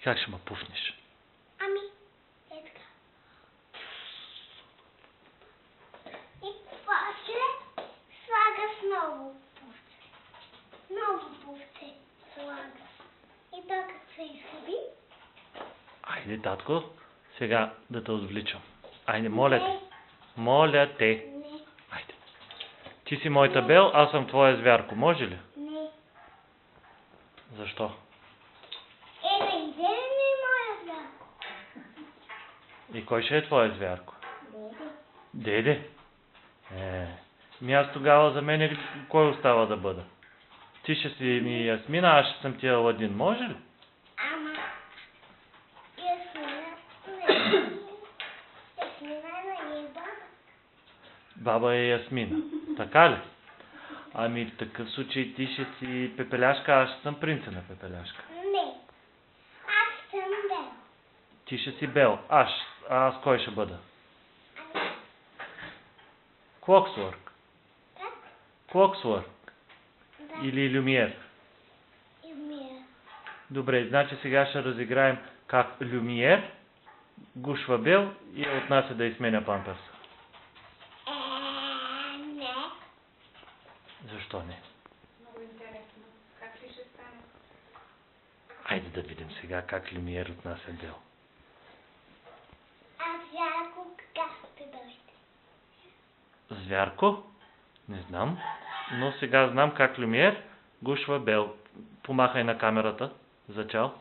И как ще ме пуснеш? Ами, е така. И после слагаш ново пувце. Ново пувце слагаш. И то като се изхъби. Айде, татко, сега да те отвличам. Айде, моля те. Моля те. Не, Айде. Ти си моята Бел, аз съм твоя звярко. Може ли? не. Защо? Да иде ли моя звярко? И кой ще е твоя звярко? Деде. Деде? Аз тогава за мен кой остава да бъда? Ти ще си ми Ясмина, аз ще съм ти Аладин. Може ли? Ама, Ясмина не. Ясмина не е баба. Баба е Ясмина. Така ли? Ами в такъв случай ти ще си Пепеляшка, аз ще съм принца на Пепеляшка. Не. Аз съм Бел. Ти ще си Бел. Аз кой ще бъда? Ами, Клоксворк. как? Клоксворк. Да. Или Люмиер. И умира. Добре, значи сега ще разиграем как Люмиер гушва Бел и я отнася да изменя памперса. Не. Защо не? Много интересно. Как ли ще стане? Айде да видим сега как Люмиер отнася Бел. А Звярко как ще дойде? Звярко? Не знам. Но сега знам как Люмиер гушва Бел. Помахай на камерата. Зачал.